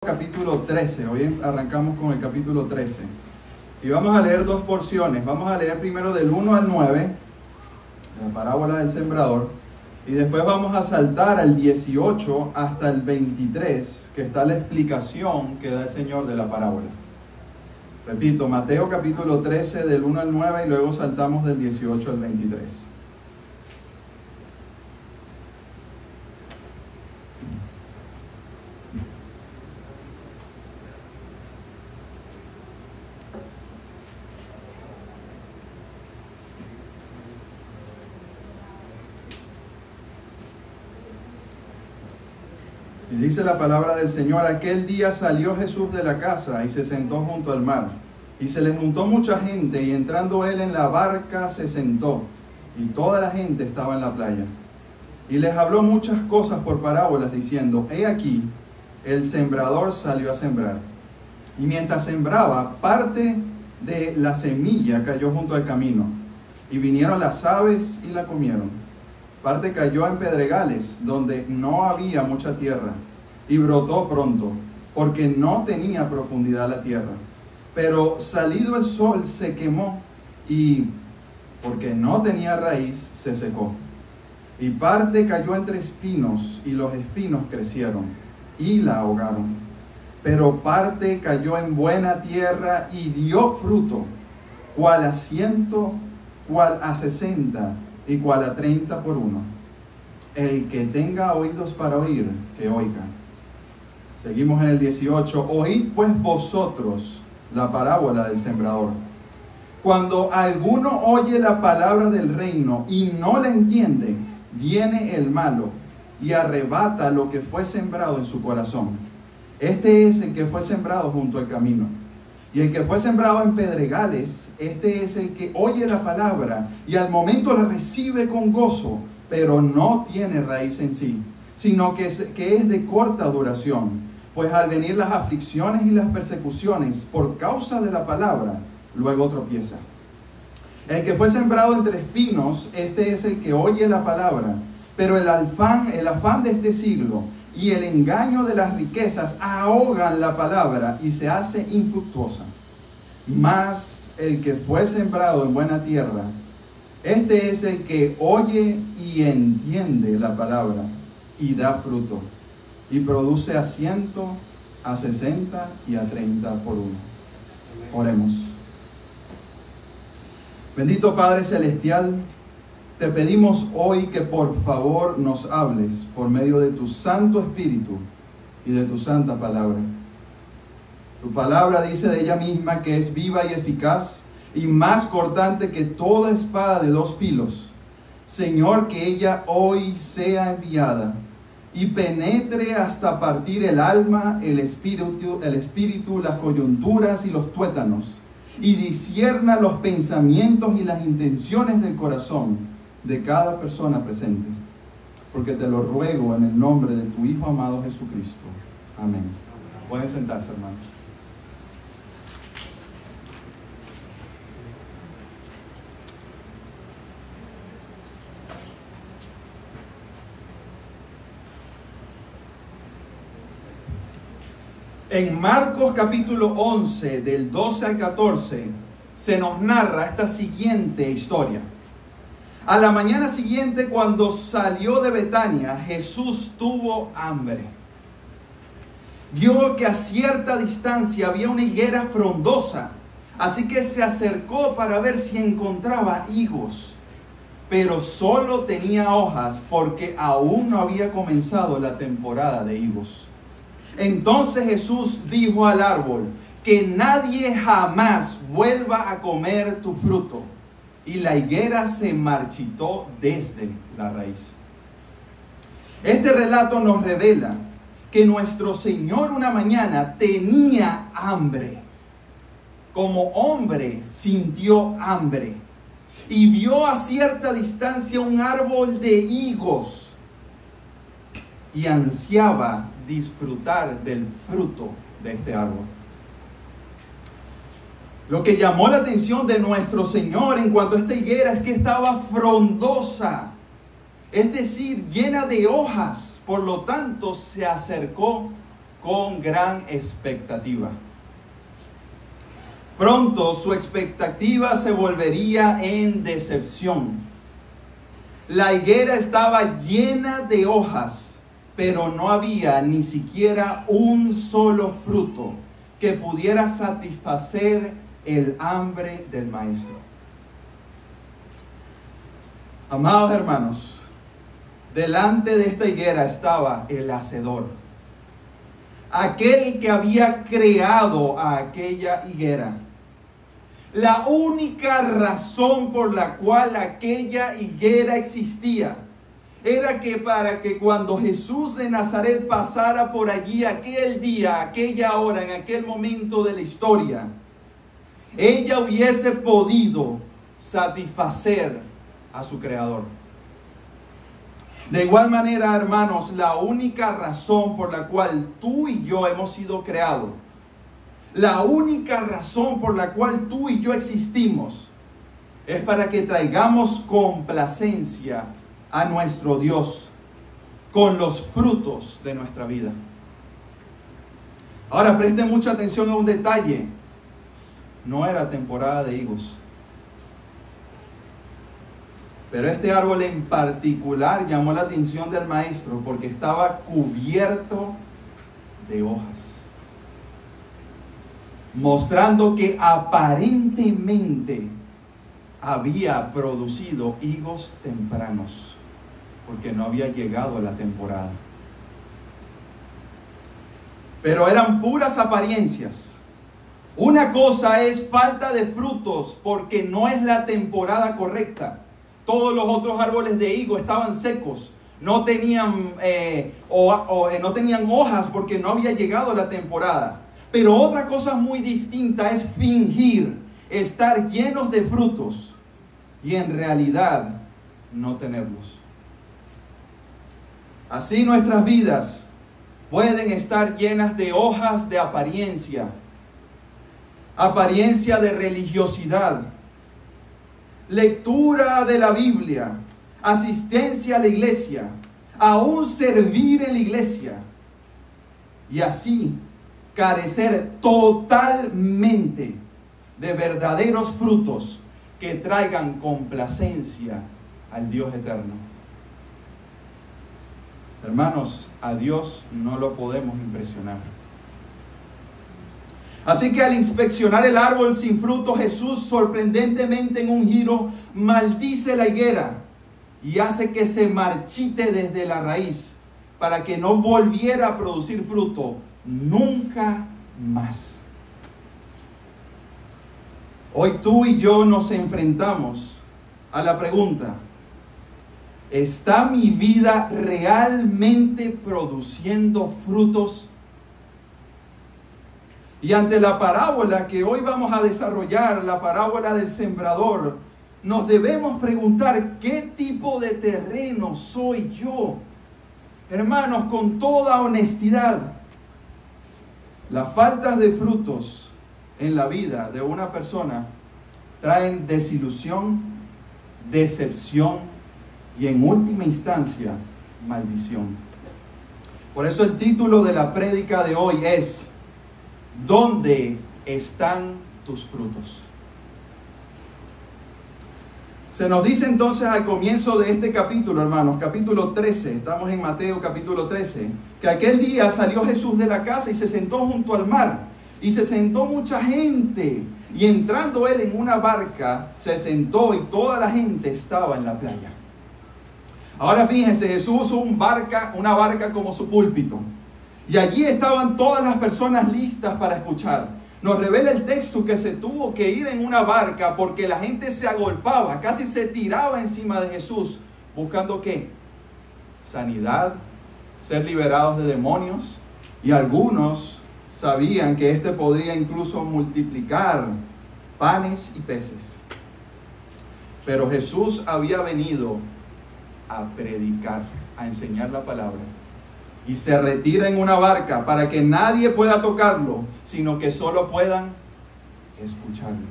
Capítulo 13, hoy arrancamos con el capítulo 13 y vamos a leer dos porciones. Vamos a leer primero del 1 al 9, la parábola del sembrador, y después vamos a saltar al 18 hasta el 23, que está la explicación que da el Señor de la parábola. Repito, Mateo capítulo 13 del 1 al 9 y luego saltamos del 18 al 23. Y dice la palabra del Señor: aquel día salió Jesús de la casa y se sentó junto al mar. Y se le juntó mucha gente, y entrando él en la barca se sentó, y toda la gente estaba en la playa. Y les habló muchas cosas por parábolas, diciendo: he aquí, el sembrador salió a sembrar. Y mientras sembraba, parte de la semilla cayó junto al camino, y vinieron las aves y la comieron. Parte cayó en pedregales, donde no había mucha tierra, y brotó pronto, porque no tenía profundidad la tierra. Pero salido el sol se quemó, y porque no tenía raíz, se secó. Y parte cayó entre espinos, y los espinos crecieron, y la ahogaron. Pero parte cayó en buena tierra, y dio fruto, cual a 100, cual a 60, y cual a 30 por uno. El que tenga oídos para oír, que oiga. Seguimos en el 18. Oíd pues vosotros la parábola del sembrador. Cuando alguno oye la palabra del reino y no la entiende, viene el malo y arrebata lo que fue sembrado en su corazón. Este es el que fue sembrado junto al camino. Y el que fue sembrado en pedregales, este es el que oye la palabra y al momento la recibe con gozo, pero no tiene raíz en sí, sino que es de corta duración. Pues al venir las aflicciones y las persecuciones por causa de la palabra, luego tropieza. El que fue sembrado entre espinos, este es el que oye la palabra, pero el afán de este siglo y el engaño de las riquezas ahogan la palabra y se hace infructuosa. Mas el que fue sembrado en buena tierra, este es el que oye y entiende la palabra y da fruto, y produce a 100, a 60 y a 30 por uno. Oremos. Bendito Padre Celestial, te pedimos hoy que por favor nos hables por medio de tu Santo Espíritu y de tu santa palabra. Tu palabra dice de ella misma que es viva y eficaz y más cortante que toda espada de dos filos. Señor, que ella hoy sea enviada y penetre hasta partir el alma, el espíritu, las coyunturas y los tuétanos, y discierna los pensamientos y las intenciones del corazón de cada persona presente, porque te lo ruego en el nombre de tu Hijo amado Jesucristo. Amén. Pueden sentarse, hermanos. En Marcos capítulo 11, del 12 al 14, se nos narra esta siguiente historia. A la mañana siguiente, cuando salió de Betania, Jesús tuvo hambre. Vio que a cierta distancia había una higuera frondosa, así que se acercó para ver si encontraba higos. Pero solo tenía hojas, porque aún no había comenzado la temporada de higos. Entonces Jesús dijo al árbol: que nadie jamás vuelva a comer tu fruto. Y la higuera se marchitó desde la raíz. Este relato nos revela que nuestro Señor una mañana tenía hambre. Como hombre sintió hambre y vio a cierta distancia un árbol de higos y ansiaba disfrutar del fruto de este árbol. Lo que llamó la atención de nuestro Señor en cuanto a esta higuera es que estaba frondosa, es decir, llena de hojas. Por lo tanto, se acercó con gran expectativa. Pronto su expectativa se volvería en decepción. La higuera estaba llena de hojas, pero no había ni siquiera un solo fruto que pudiera satisfacer el hambre del maestro. Amados hermanos, delante de esta higuera estaba el hacedor, aquel que había creado a aquella higuera. La única razón por la cual aquella higuera existía era que para que cuando Jesús de Nazaret pasara por allí aquel día, aquella hora, en aquel momento de la historia, ella hubiese podido satisfacer a su Creador. De igual manera, hermanos, la única razón por la cual tú y yo hemos sido creados, la única razón por la cual tú y yo existimos, es para que traigamos complacencia a nuestro Dios con los frutos de nuestra vida. Ahora presten mucha atención a un detalle. No era temporada de higos, pero este árbol en particular llamó la atención del maestro porque estaba cubierto de hojas, mostrando que aparentemente había producido higos tempranos, porque no había llegado la temporada. Pero eran puras apariencias. Una cosa es falta de frutos porque no es la temporada correcta. Todos los otros árboles de higo estaban secos, no tenían hojas porque no había llegado la temporada. Pero otra cosa muy distinta es fingir estar llenos de frutos y en realidad no tenerlos. Así nuestras vidas pueden estar llenas de hojas de apariencia de religiosidad, lectura de la Biblia, asistencia a la iglesia, aún servir en la iglesia, y así carecer totalmente de verdaderos frutos que traigan complacencia al Dios eterno. Hermanos, a Dios no lo podemos impresionar. Así que al inspeccionar el árbol sin fruto, Jesús sorprendentemente en un giro maldice la higuera y hace que se marchite desde la raíz para que no volviera a producir fruto nunca más. Hoy tú y yo nos enfrentamos a la pregunta: ¿está mi vida realmente produciendo frutos? Y ante la parábola que hoy vamos a desarrollar, la parábola del sembrador, nos debemos preguntar: ¿qué tipo de terreno soy yo? Hermanos, con toda honestidad, las faltas de frutos en la vida de una persona traen desilusión, decepción y en última instancia, maldición. Por eso el título de la prédica de hoy es: ¿dónde están tus frutos? Se nos dice entonces al comienzo de este capítulo, hermanos, capítulo 13, estamos en Mateo capítulo 13, que aquel día salió Jesús de la casa y se sentó junto al mar, y se sentó mucha gente, y entrando él en una barca, se sentó y toda la gente estaba en la playa. Ahora fíjense, Jesús usó una barca como su púlpito, y allí estaban todas las personas listas para escuchar. Nos revela el texto que se tuvo que ir en una barca porque la gente se agolpaba, casi se tiraba encima de Jesús, buscando ¿qué? Sanidad, ser liberados de demonios, y algunos sabían que éste podría incluso multiplicar panes y peces. Pero Jesús había venido a predicar, a enseñar la palabra. Y se retira en una barca para que nadie pueda tocarlo, sino que solo puedan escucharlo.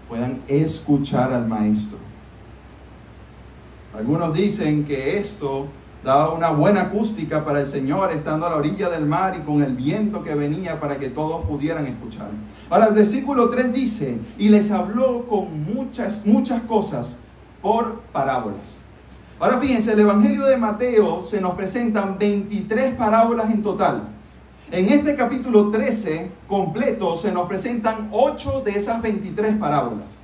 Puedan escuchar al Maestro. Algunos dicen que esto Daba una buena acústica para el Señor, estando a la orilla del mar y con el viento que venía para que todos pudieran escuchar. Ahora el versículo 3 dice, y les habló con muchas cosas por parábolas. Ahora fíjense, el Evangelio de Mateo se nos presentan 23 parábolas en total. En este capítulo 13 completo se nos presentan 8 de esas 23 parábolas.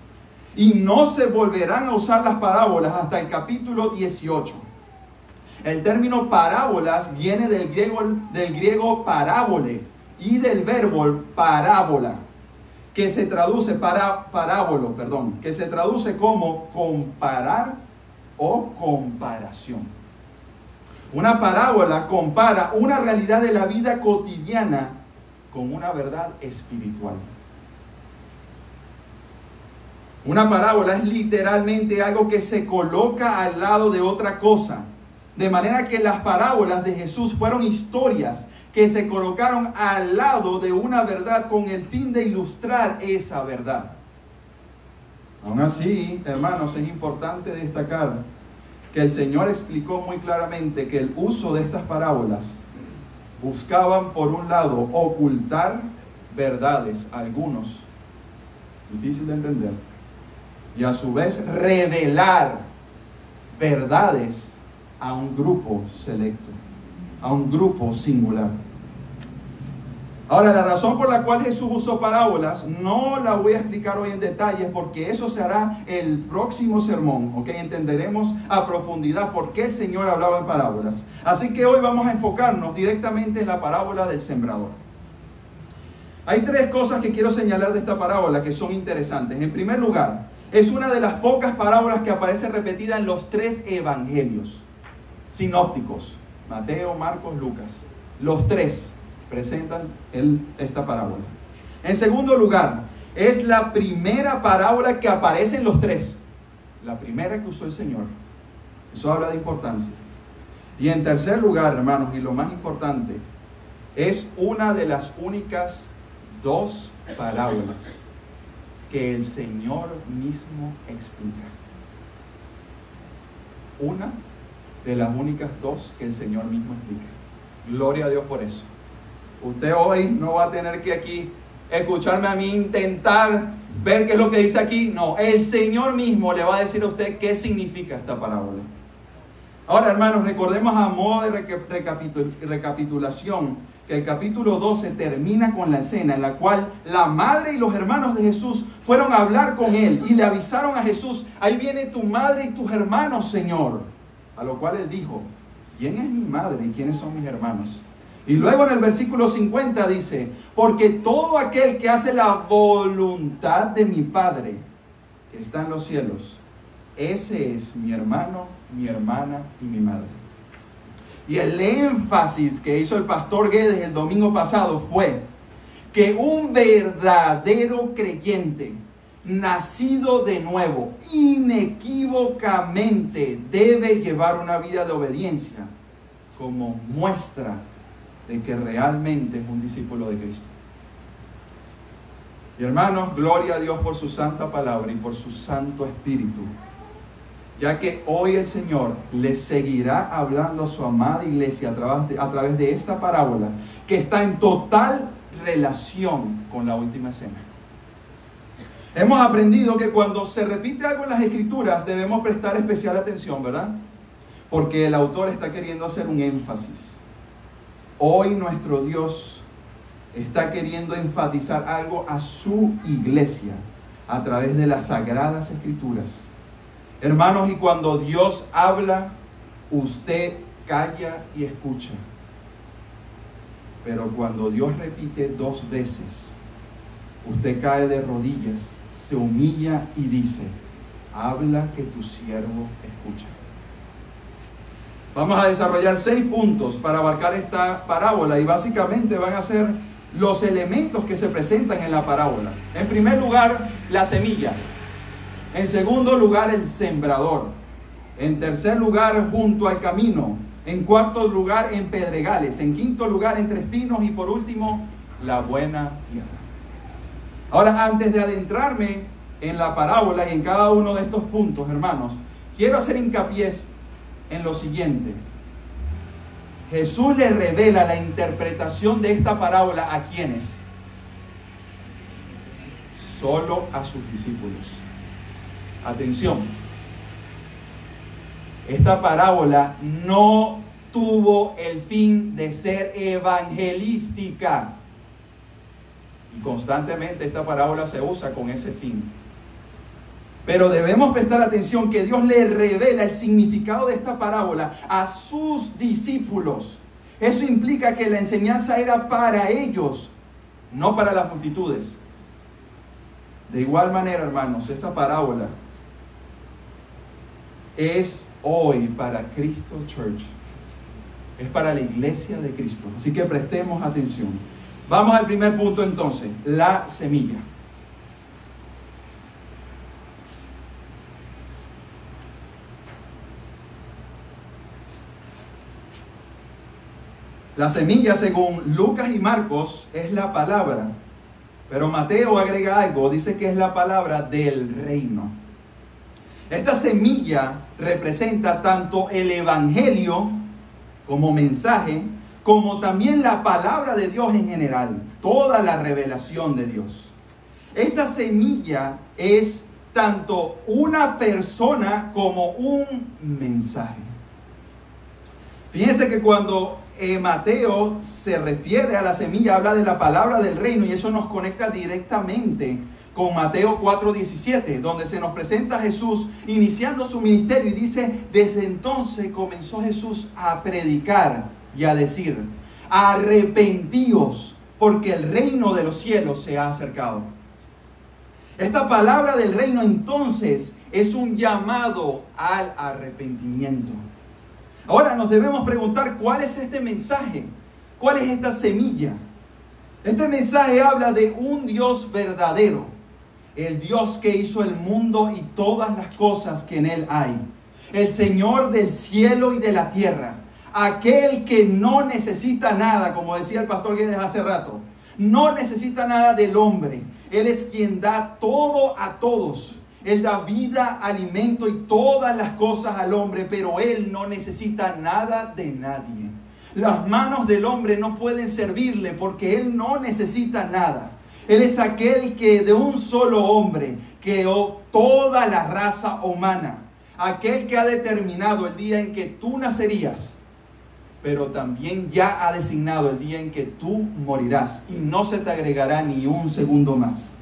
Y no se volverán a usar las parábolas hasta el capítulo 18. El término parábolas viene del griego parábole y del verbo parábola, que se traduce que se traduce como comparar o comparación. Una parábola compara una realidad de la vida cotidiana con una verdad espiritual. Una parábola es literalmente algo que se coloca al lado de otra cosa. De manera que las parábolas de Jesús fueron historias que se colocaron al lado de una verdad con el fin de ilustrar esa verdad. Aún así, hermanos, es importante destacar que el Señor explicó muy claramente que el uso de estas parábolas buscaban, por un lado, ocultar verdades, algunos, difícil de entender, y a su vez revelar verdades a un grupo selecto, a un grupo singular. Ahora, la razón por la cual Jesús usó parábolas no la voy a explicar hoy en detalles, porque eso se hará el próximo sermón, ¿ok? Entenderemos a profundidad por qué el Señor hablaba en parábolas. Así que hoy vamos a enfocarnos directamente en la parábola del sembrador. Hay 3 cosas que quiero señalar de esta parábola que son interesantes. En primer lugar, es una de las pocas parábolas que aparece repetida en los 3 evangelios sinópticos, Mateo, Marcos, Lucas. Los 3 presentan esta parábola. En segundo lugar, es la primera parábola que aparece en los 3. La primera que usó el Señor. Eso habla de importancia. Y en tercer lugar, hermanos, y lo más importante, es una de las únicas 2 parábolas que el Señor mismo explica. Una de las únicas 2 que el Señor mismo explica. Gloria a Dios por eso. Usted hoy no va a tener que aquí escucharme a mí intentar ver qué es lo que dice aquí. No, el Señor mismo le va a decir a usted qué significa esta parábola. Ahora, hermanos, recordemos a modo de recapitulación que el capítulo 12 termina con la escena en la cual la madre y los hermanos de Jesús fueron a hablar con él y le avisaron a Jesús: ahí viene tu madre y tus hermanos, Señor. A lo cual él dijo: ¿quién es mi madre y quiénes son mis hermanos? Y luego en el versículo 50 dice: porque todo aquel que hace la voluntad de mi Padre que está en los cielos, ese es mi hermano, mi hermana y mi madre. Y el énfasis que hizo el pastor Guedes el domingo pasado fue que un verdadero creyente, nacido de nuevo, inequívocamente debe llevar una vida de obediencia como muestra de que realmente es un discípulo de Cristo. Y hermanos, gloria a Dios por su santa palabra y por su santo espíritu, ya que hoy el Señor le seguirá hablando a su amada iglesia a través de esta parábola que está en total relación con la última cena. Hemos aprendido que cuando se repite algo en las Escrituras debemos prestar especial atención, ¿verdad? Porque el autor está queriendo hacer un énfasis. Hoy nuestro Dios está queriendo enfatizar algo a su iglesia a través de las Sagradas Escrituras. Hermanos, y cuando Dios habla, usted calla y escucha. Pero cuando Dios repite 2 veces, usted cae de rodillas, se humilla y dice: habla, que tu siervo escucha. Vamos a desarrollar 6 puntos para abarcar esta parábola, y básicamente van a ser los elementos que se presentan en la parábola. En primer lugar, la semilla. En segundo lugar, el sembrador. En tercer lugar, junto al camino. En cuarto lugar, en pedregales. En quinto lugar, entre espinos. Y por último, la buena tierra. Ahora, antes de adentrarme en la parábola y en cada uno de estos puntos, hermanos, quiero hacer hincapié en lo siguiente. Jesús le revela la interpretación de esta parábola ¿a quiénes? Solo a sus discípulos. Atención. Esta parábola no tuvo el fin de ser evangelística. Y constantemente esta parábola se usa con ese fin. Pero debemos prestar atención que Dios le revela el significado de esta parábola a sus discípulos. Eso implica que la enseñanza era para ellos, no para las multitudes. De igual manera, hermanos, esta parábola es hoy para Cristo Church. Es para la iglesia de Cristo. Así que prestemos atención. Vamos al primer punto entonces, la semilla. La semilla, según Lucas y Marcos, es la palabra. Pero Mateo agrega algo, dice que es la palabra del reino. Esta semilla representa tanto el evangelio como mensaje, como también la palabra de Dios en general, toda la revelación de Dios. Esta semilla es tanto una persona como un mensaje. Fíjense que cuando Mateo se refiere a la semilla, habla de la palabra del reino, y eso nos conecta directamente con Mateo 4:17, donde se nos presenta a Jesús iniciando su ministerio, y dice: desde entonces comenzó Jesús a predicar y a decir: arrepentíos, porque el reino de los cielos se ha acercado. Esta palabra del reino entonces es un llamado al arrepentimiento. Ahora nos debemos preguntar, ¿cuál es este mensaje? ¿Cuál es esta semilla? Este mensaje habla de un Dios verdadero, el Dios que hizo el mundo y todas las cosas que en él hay, el Señor del cielo y de la tierra, aquel que no necesita nada, como decía el pastor Guedes hace rato, no necesita nada del hombre. Él es quien da todo a todos. Él da vida, alimento y todas las cosas al hombre, pero Él no necesita nada de nadie. Las manos del hombre no pueden servirle porque Él no necesita nada. Él es aquel que de un solo hombre creó toda la raza humana. Aquel que ha determinado el día en que tú nacerías, pero también ya ha designado el día en que tú morirás y no se te agregará ni un segundo más.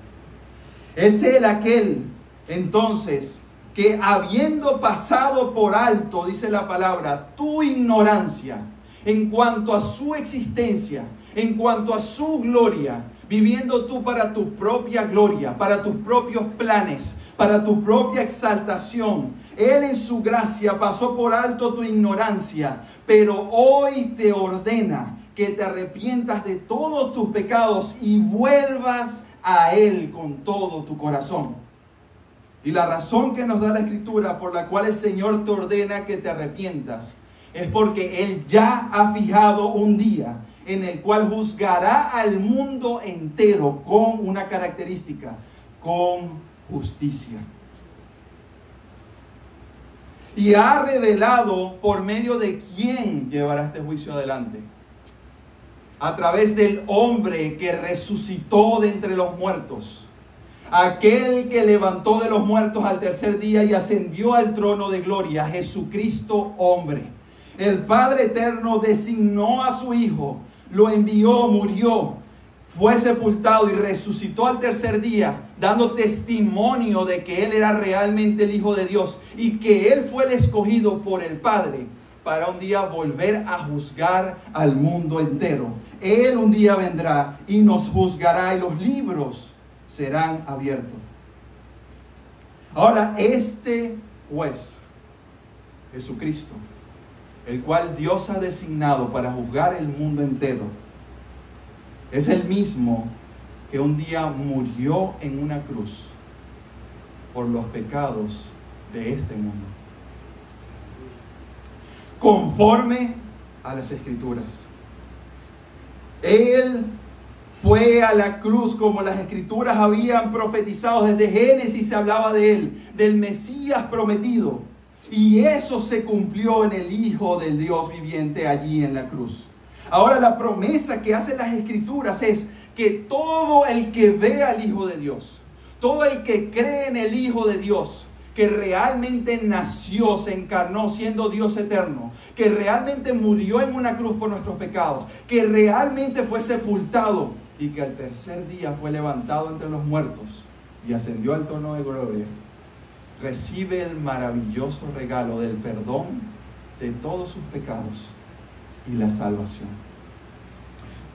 Es Él aquel, entonces, que habiendo pasado por alto, dice la palabra, tu ignorancia en cuanto a su existencia, en cuanto a su gloria, viviendo tú para tu propia gloria, para tus propios planes, para tu propia exaltación. Él en su gracia pasó por alto tu ignorancia, pero hoy te ordena que te arrepientas de todos tus pecados y vuelvas a Él con todo tu corazón. Y la razón que nos da la Escritura por la cual el Señor te ordena que te arrepientas es porque Él ya ha fijado un día en el cual juzgará al mundo entero con una característica: con justicia. Y ha revelado por medio de quién llevará este juicio adelante. A través del hombre que resucitó de entre los muertos. Aquel que levantó de los muertos al tercer día y ascendió al trono de gloria, Jesucristo hombre. El Padre eterno designó a su Hijo, lo envió, murió, fue sepultado y resucitó al tercer día, dando testimonio de que Él era realmente el Hijo de Dios y que Él fue el escogido por el Padre para un día volver a juzgar al mundo entero. Él un día vendrá y nos juzgará y los libros serán abiertos. Ahora, este juez, Jesucristo, el cual Dios ha designado para juzgar el mundo entero, es el mismo que un día murió en una cruz por los pecados de este mundo. Conforme a las Escrituras. Él fue a la cruz como las Escrituras habían profetizado. Desde Génesis se hablaba de Él, del Mesías prometido. Y eso se cumplió en el Hijo del Dios viviente allí en la cruz. Ahora la promesa que hacen las Escrituras es que todo el que ve al Hijo de Dios, todo el que cree en el Hijo de Dios, que realmente nació, se encarnó siendo Dios eterno, que realmente murió en una cruz por nuestros pecados, que realmente fue sepultado y que al tercer día fue levantado entre los muertos y ascendió al trono de gloria, recibe el maravilloso regalo del perdón de todos sus pecados y la salvación.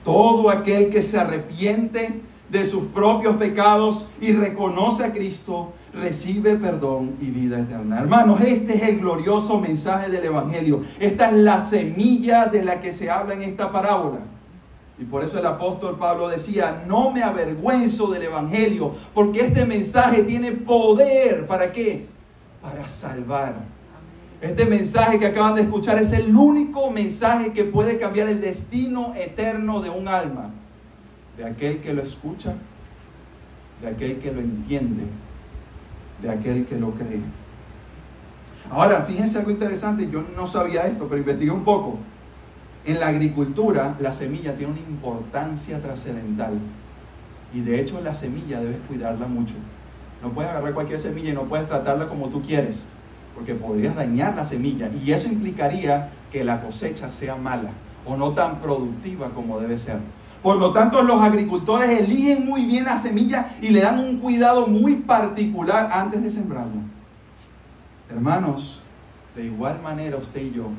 Todo aquel que se arrepiente de sus propios pecados y reconoce a Cristo, recibe perdón y vida eterna. Hermanos, este es el glorioso mensaje del Evangelio. Esta es la semilla de la que se habla en esta parábola. Y por eso el apóstol Pablo decía, no me avergüenzo del Evangelio, porque este mensaje tiene poder. ¿Para qué? Para salvar. Este mensaje que acaban de escuchar es el único mensaje que puede cambiar el destino eterno de un alma. De aquel que lo escucha, de aquel que lo entiende, de aquel que lo cree. Ahora, fíjense algo interesante, yo no sabía esto, pero investigué un poco. En la agricultura, la semilla tiene una importancia trascendental. Y de hecho, la semilla debes cuidarla mucho. No puedes agarrar cualquier semilla y no puedes tratarla como tú quieres, porque podrías dañar la semilla. Y eso implicaría que la cosecha sea mala o no tan productiva como debe ser. Por lo tanto, los agricultores eligen muy bien la semilla y le dan un cuidado muy particular antes de sembrarla. Hermanos, de igual manera usted y yo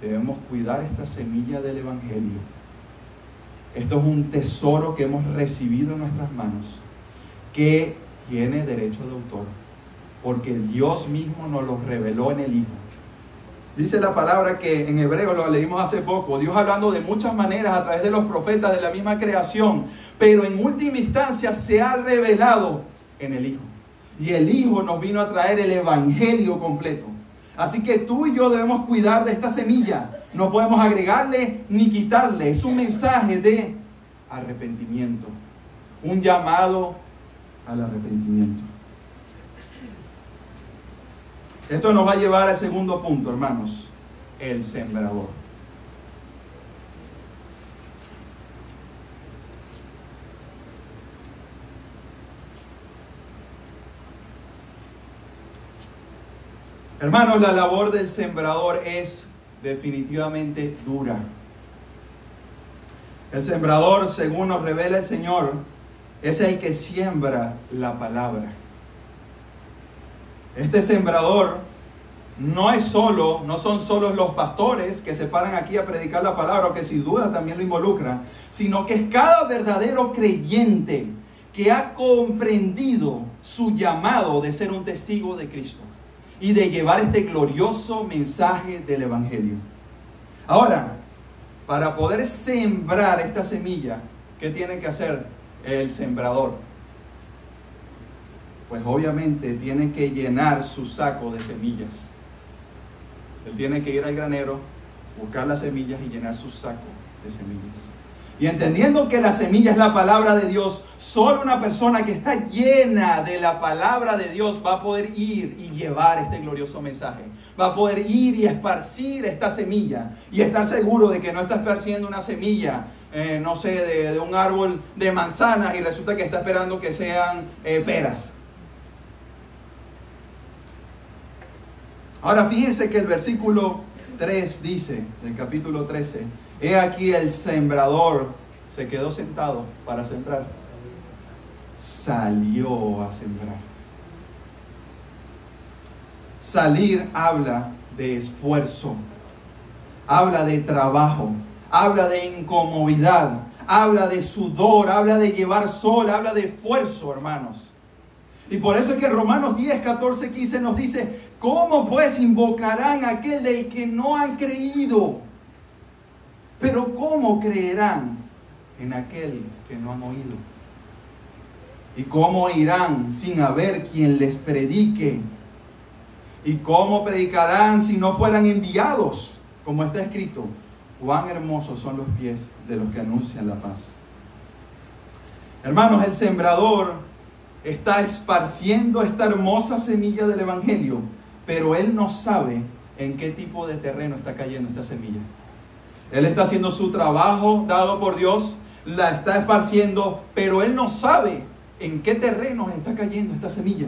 debemos cuidar esta semilla del Evangelio. Esto es un tesoro que hemos recibido en nuestras manos, que tiene derecho de autor, porque Dios mismo nos lo reveló en el Hijo. Dice la palabra que en hebreo lo leímos hace poco, Dios hablando de muchas maneras a través de los profetas de la misma creación, pero en última instancia se ha revelado en el Hijo. Y el Hijo nos vino a traer el Evangelio completo. Así que tú y yo debemos cuidar de esta semilla. No podemos agregarle ni quitarle. Es un mensaje de arrepentimiento, un llamado al arrepentimiento. Esto nos va a llevar al segundo punto, hermanos, el sembrador. Hermanos, la labor del sembrador es definitivamente dura. El sembrador, según nos revela el Señor, es el que siembra la palabra. Este sembrador no son solo los pastores que se paran aquí a predicar la palabra, que sin duda también lo involucran, sino que es cada verdadero creyente que ha comprendido su llamado de ser un testigo de Cristo y de llevar este glorioso mensaje del Evangelio. Ahora, para poder sembrar esta semilla, ¿qué tiene que hacer el sembrador? Pues obviamente tiene que llenar su saco de semillas. Él tiene que ir al granero, buscar las semillas y llenar su saco de semillas. Y entendiendo que la semilla es la palabra de Dios, solo una persona que está llena de la palabra de Dios va a poder ir y llevar este glorioso mensaje. Va a poder ir y esparcir esta semilla y estar seguro de que no está esparciendo una semilla, de un árbol de manzanas y resulta que está esperando que sean peras. Ahora fíjense que el versículo 3 dice, del capítulo 13, he aquí el sembrador se quedó sentado para sembrar. Salió a sembrar. Salir habla de esfuerzo, habla de trabajo, habla de incomodidad, habla de sudor, habla de llevar sol, habla de esfuerzo, hermanos. Y por eso es que Romanos 10, 14, 15 nos dice, ¿cómo pues invocarán a aquel del que no han creído? Pero ¿cómo creerán en aquel que no han oído? ¿Y cómo irán sin haber quien les predique? ¿Y cómo predicarán si no fueran enviados? Como está escrito, cuán hermosos son los pies de los que anuncian la paz. Hermanos, el sembrador está esparciendo esta hermosa semilla del Evangelio pero él no sabe en qué tipo de terreno está cayendo esta semilla. Él está haciendo su trabajo dado por Dios, la está esparciendo, pero él no sabe en qué terreno está cayendo esta semilla.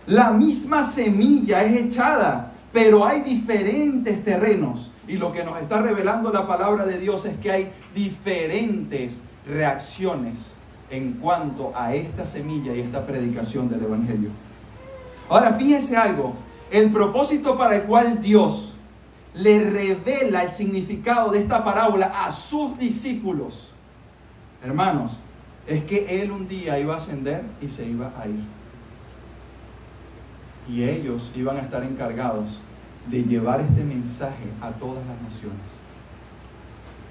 La misma semilla es echada, pero hay diferentes terrenos. Y lo que nos está revelando la palabra de Dios es que hay diferentes reacciones en cuanto a esta semilla y esta predicación del Evangelio. Ahora, fíjense algo. El propósito para el cual Dios le revela el significado de esta parábola a sus discípulos, hermanos, es que Él un día iba a ascender y se iba a ir. Y ellos iban a estar encargados de llevar este mensaje a todas las naciones.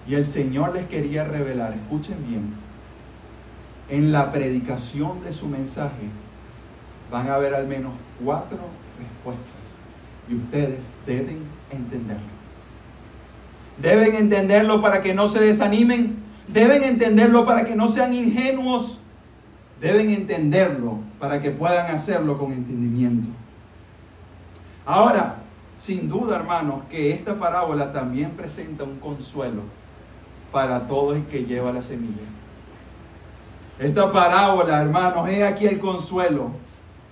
Y el Señor les quería revelar, escuchen bien, en la predicación de su mensaje van a haber al menos 4 respuestas. Y ustedes deben entenderlo. Deben entenderlo para que no se desanimen. Deben entenderlo para que no sean ingenuos. Deben entenderlo para que puedan hacerlo con entendimiento. Ahora, sin duda, hermanos, que esta parábola también presenta un consuelo para todo el que lleva la semilla. Esta parábola, hermanos, es aquí el consuelo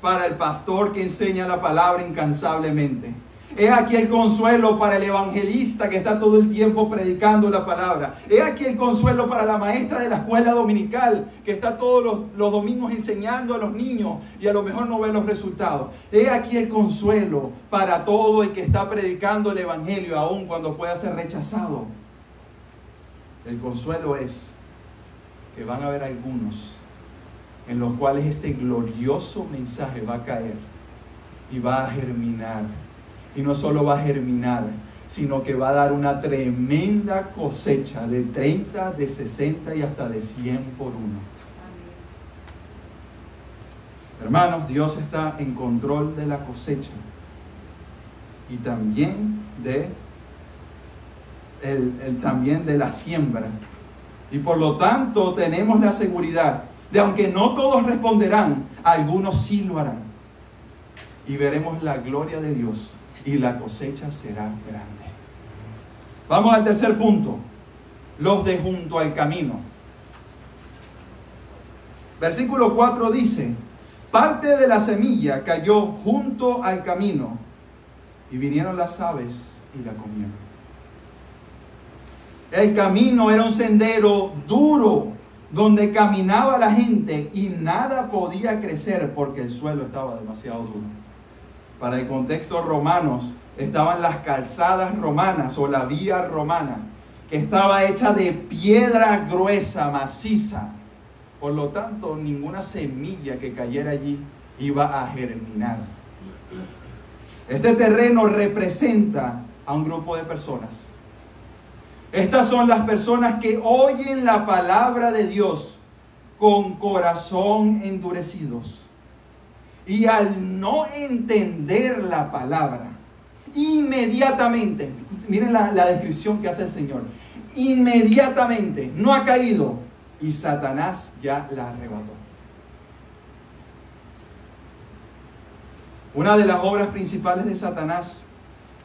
para el pastor que enseña la palabra incansablemente. Es aquí el consuelo para el evangelista que está todo el tiempo predicando la palabra. Es aquí el consuelo para la maestra de la escuela dominical que está todos los domingos enseñando a los niños y a lo mejor no ve los resultados. Es aquí el consuelo para todo el que está predicando el evangelio aun cuando pueda ser rechazado. El consuelo es que van a haber algunos en los cuales este glorioso mensaje va a caer y va a germinar. Y no solo va a germinar, sino que va a dar una tremenda cosecha de 30, de 60 y hasta de 100 por uno. Hermanos, Dios está en control de la cosecha y también también de la siembra. Y por lo tanto tenemos la seguridad de aunque no todos responderán, algunos sí lo harán. Y veremos la gloria de Dios. Y la cosecha será grande. Vamos al tercer punto. Los de junto al camino. Versículo 4 dice: parte de la semilla cayó junto al camino, y vinieron las aves y la comieron. El camino era un sendero duro, donde caminaba la gente y nada podía crecer porque el suelo estaba demasiado duro. Para el contexto romanos, estaban las calzadas romanas o la vía romana, que estaba hecha de piedra gruesa, maciza. Por lo tanto, ninguna semilla que cayera allí iba a germinar. Este terreno representa a un grupo de personas. Estas son las personas que oyen la palabra de Dios con corazón endurecidos. Y al no entender la palabra, inmediatamente, miren la descripción que hace el Señor, inmediatamente no ha caído y Satanás ya la arrebató. Una de las obras principales de Satanás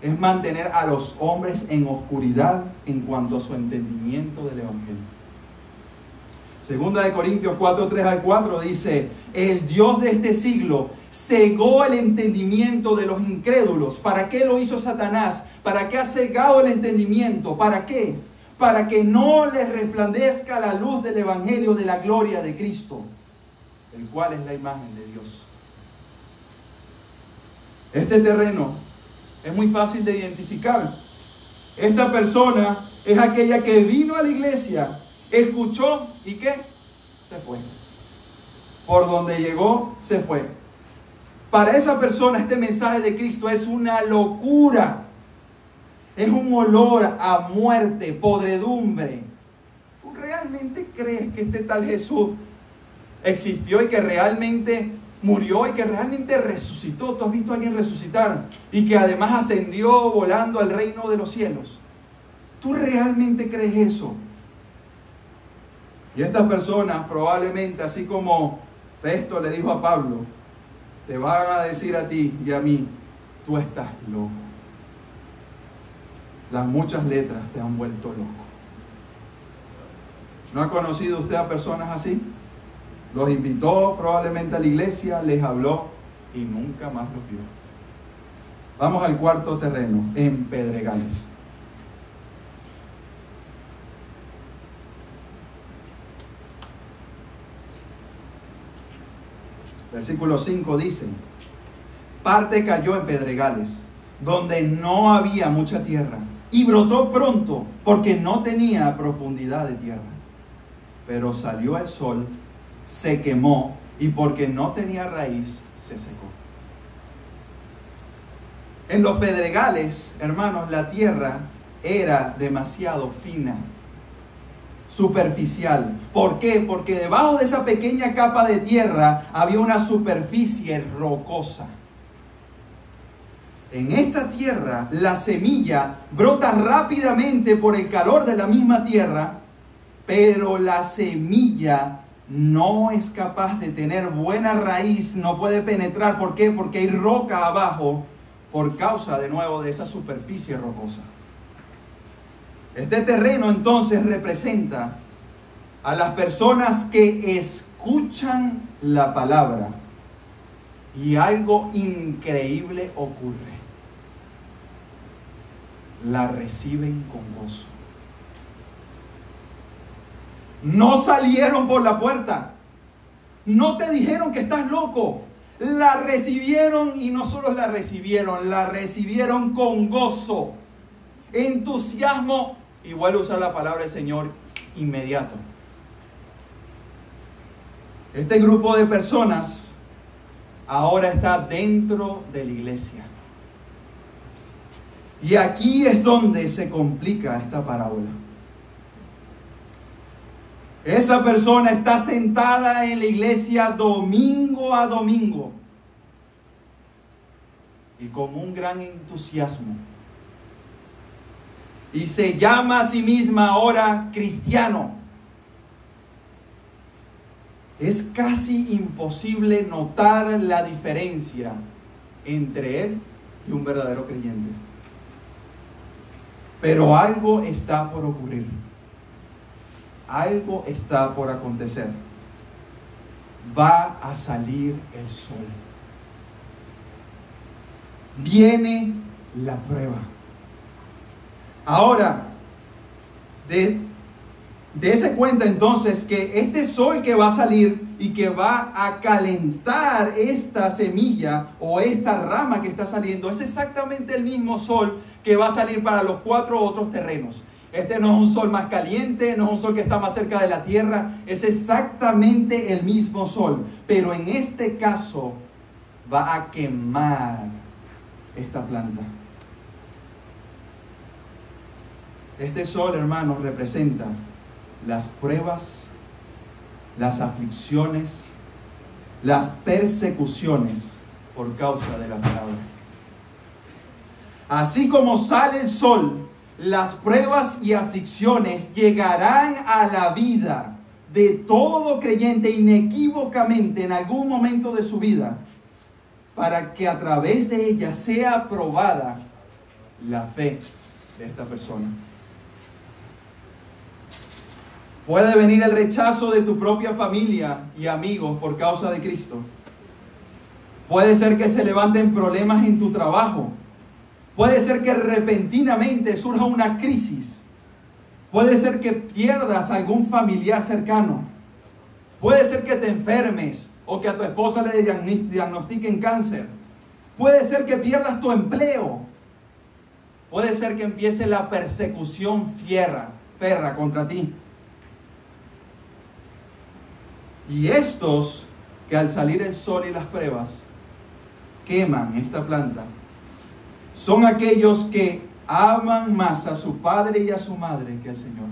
es mantener a los hombres en oscuridad en cuanto a su entendimiento del Evangelio. Segunda de Corintios 4, 3 al 4 dice: el Dios de este siglo cegó el entendimiento de los incrédulos. ¿Para qué lo hizo Satanás? ¿Para qué ha cegado el entendimiento? ¿Para qué? Para que no les resplandezca la luz del Evangelio de la gloria de Cristo, el cual es la imagen de Dios. Este terreno es muy fácil de identificar. Esta persona es aquella que vino a la iglesia, escuchó y ¿qué? Se fue. Por donde llegó, se fue. Para esa persona este mensaje de Cristo es una locura. Es un olor a muerte, podredumbre. ¿Tú realmente crees que este tal Jesús existió y que realmente murió y que realmente resucitó? ¿Tú has visto a alguien resucitar? Y que además ascendió volando al reino de los cielos. ¿Tú realmente crees eso? Y estas personas probablemente, así como Festo le dijo a Pablo, te van a decir a ti y a mí tú estás loco. Las muchas letras te han vuelto loco. ¿No ha conocido usted a personas así? Los invitó probablemente a la iglesia, les habló y nunca más los vio. Vamos al cuarto terreno, en Pedregales. Versículo 5 dice: parte cayó en pedregales, donde no había mucha tierra, y brotó pronto, porque no tenía profundidad de tierra. Pero salió el sol, se quemó, y porque no tenía raíz, se secó. En los pedregales, hermanos, la tierra era demasiado fina, superficial. ¿Por qué? Porque debajo de esa pequeña capa de tierra había una superficie rocosa. En esta tierra la semilla brota rápidamente por el calor de la misma tierra, pero la semilla no es capaz de tener buena raíz, no puede penetrar. ¿Por qué? Porque hay roca abajo por causa de nuevo de esa superficie rocosa. Este terreno entonces representa a las personas que escuchan la palabra y algo increíble ocurre. La reciben con gozo. No salieron por la puerta. No te dijeron que estás loco. La recibieron, y no solo la recibieron con gozo, entusiasmo, y vuelvo a usar la palabra del Señor, inmediato. Este grupo de personas ahora está dentro de la iglesia. Y aquí es donde se complica esta parábola. Esa persona está sentada en la iglesia domingo a domingo y con un gran entusiasmo. Y se llama a sí misma ahora cristiano. Es casi imposible notar la diferencia entre él y un verdadero creyente. Pero algo está por ocurrir. Algo está por acontecer. Va a salir el sol. Viene la prueba. Ahora, dése cuenta entonces que este sol que va a salir y que va a calentar esta semilla o esta rama que está saliendo es exactamente el mismo sol que va a salir para los 4 otros terrenos. Este no es un sol más caliente, no es un sol que está más cerca de la tierra, es exactamente el mismo sol. Pero en este caso va a quemar esta planta. Este sol, hermanos, representa las pruebas, las aflicciones, las persecuciones por causa de la palabra. Así como sale el sol, las pruebas y aflicciones llegarán a la vida de todo creyente inequívocamente en algún momento de su vida, para que a través de ella sea probada la fe de esta persona. Puede venir el rechazo de tu propia familia y amigos por causa de Cristo. Puede ser que se levanten problemas en tu trabajo. Puede ser que repentinamente surja una crisis. Puede ser que pierdas algún familiar cercano. Puede ser que te enfermes o que a tu esposa le diagnostiquen cáncer. Puede ser que pierdas tu empleo. Puede ser que empiece la persecución perra contra ti. Y estos que al salir el sol y las pruebas queman esta planta, son aquellos que aman más a su padre y a su madre que al Señor.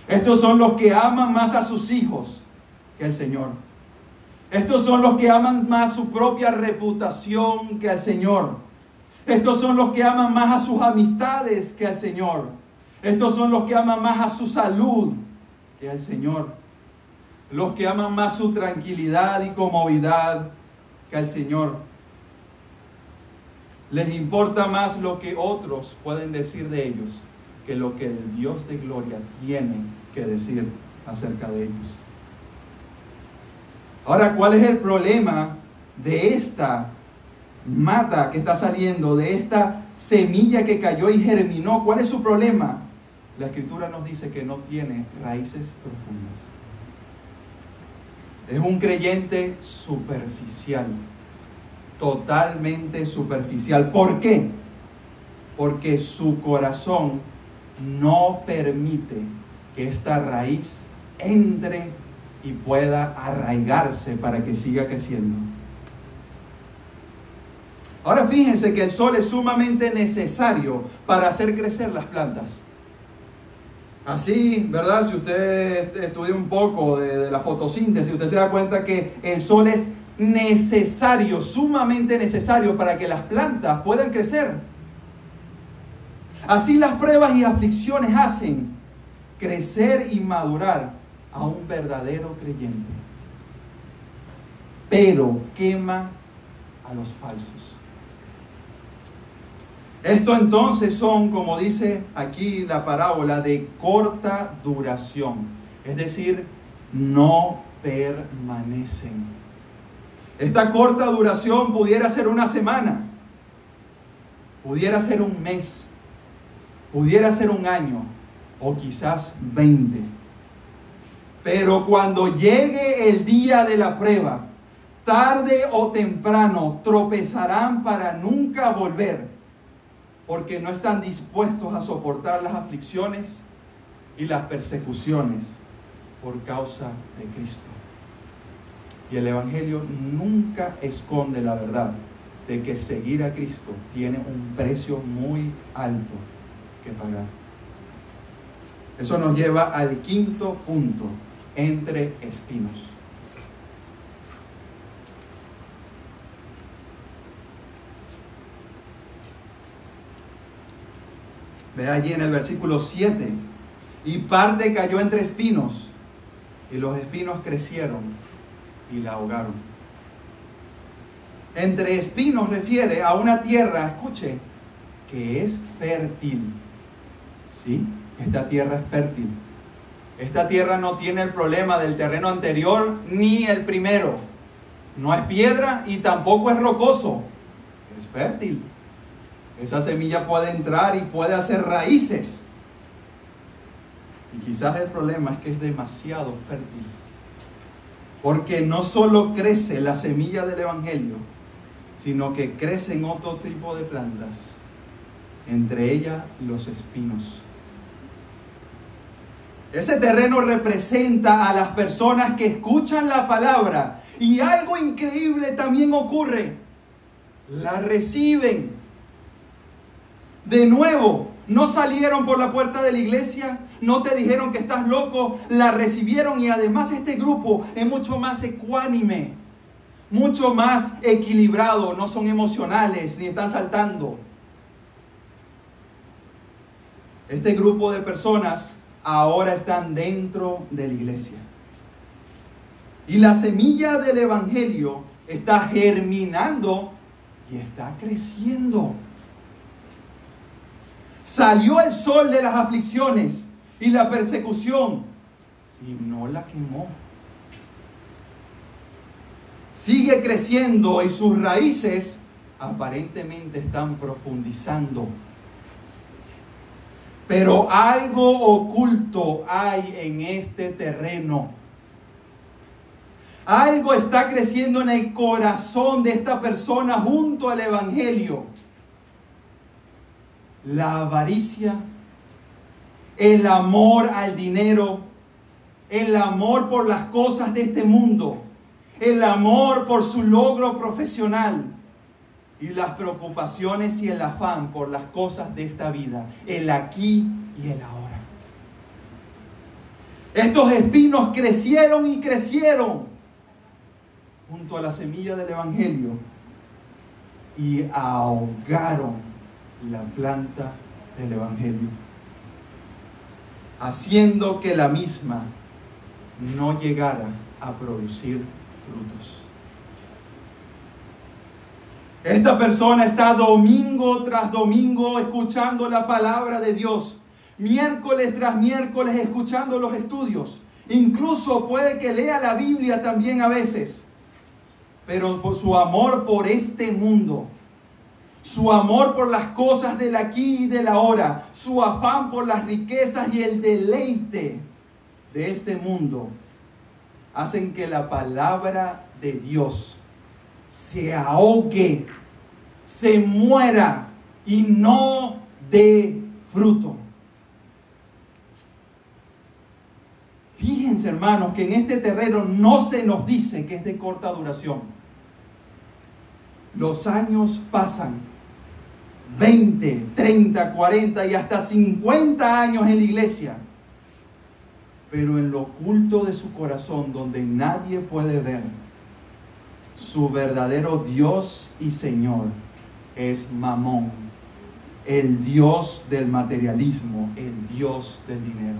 Estos son los que aman más a sus hijos que al Señor. Estos son los que aman más su propia reputación que al Señor. Estos son los que aman más a sus amistades que al Señor. Estos son los que aman más a su salud que al Señor. Los que aman más su tranquilidad y comodidad que al Señor. Les importa más lo que otros pueden decir de ellos que lo que el Dios de gloria tiene que decir acerca de ellos. Ahora, ¿cuál es el problema de esta mata que está saliendo, de esta semilla que cayó y germinó? ¿Cuál es su problema? La Escritura nos dice que no tiene raíces profundas. Es un creyente superficial, totalmente superficial. ¿Por qué? Porque su corazón no permite que esta raíz entre y pueda arraigarse para que siga creciendo. Ahora fíjense que el sol es sumamente necesario para hacer crecer las plantas. Así, ¿verdad? Si usted estudia un poco de la fotosíntesis, usted se da cuenta que el sol es necesario, sumamente necesario para que las plantas puedan crecer. Así las pruebas y aflicciones hacen crecer y madurar a un verdadero creyente. Pero quema a los falsos. Esto entonces son, como dice aquí la parábola, de corta duración. Es decir, no permanecen. Esta corta duración pudiera ser una semana, pudiera ser un mes, pudiera ser un año o quizás 20. Pero cuando llegue el día de la prueba, tarde o temprano tropezarán para nunca volver, porque no están dispuestos a soportar las aflicciones y las persecuciones por causa de Cristo. Y el Evangelio nunca esconde la verdad de que seguir a Cristo tiene un precio muy alto que pagar. Eso nos lleva al quinto punto: entre espinos. Ve allí en el versículo 7: y parte cayó entre espinos, y los espinos crecieron y la ahogaron. Entre espinos refiere a una tierra, escuche, que es fértil. ¿Sí? Esta tierra es fértil. Esta tierra no tiene el problema del terreno anterior ni el primero. No es piedra y tampoco es rocoso. Es fértil. Esa semilla puede entrar y puede hacer raíces. Y quizás el problema es que es demasiado fértil. Porque no solo crece la semilla del Evangelio, sino que crecen otro tipo de plantas, entre ellas los espinos. Ese terreno representa a las personas que escuchan la palabra y algo increíble también ocurre: la reciben. De nuevo, no salieron por la puerta de la iglesia, no te dijeron que estás loco, la recibieron. Y además este grupo es mucho más ecuánime, mucho más equilibrado, no son emocionales ni están saltando. Este grupo de personas ahora están dentro de la iglesia. Y la semilla del Evangelio está germinando y está creciendo. Salió el sol de las aflicciones y la persecución y no la quemó. Sigue creciendo y sus raíces aparentemente están profundizando. Pero algo oculto hay en este terreno. Algo está creciendo en el corazón de esta persona junto al Evangelio. La avaricia, el amor al dinero, el amor por las cosas de este mundo, el amor por su logro profesional y las preocupaciones y el afán por las cosas de esta vida, el aquí y el ahora. Estos espinos crecieron y crecieron junto a la semilla del Evangelio y ahogaron la planta del Evangelio, haciendo que la misma no llegara a producir frutos. Esta persona está domingo tras domingo escuchando la palabra de Dios, miércoles tras miércoles escuchando los estudios. Incluso puede que lea la Biblia también a veces. Pero por su amor por este mundo, su amor por las cosas del aquí y del ahora, su afán por las riquezas y el deleite de este mundo, hacen que la palabra de Dios se ahogue, se muera y no dé fruto. Fíjense, hermanos, que en este terreno no se nos dice que es de corta duración. Los años pasan, 20, 30, 40 y hasta 50 años en la iglesia. Pero en lo oculto de su corazón, donde nadie puede ver, su verdadero Dios y Señor es Mamón, el Dios del materialismo, el Dios del dinero.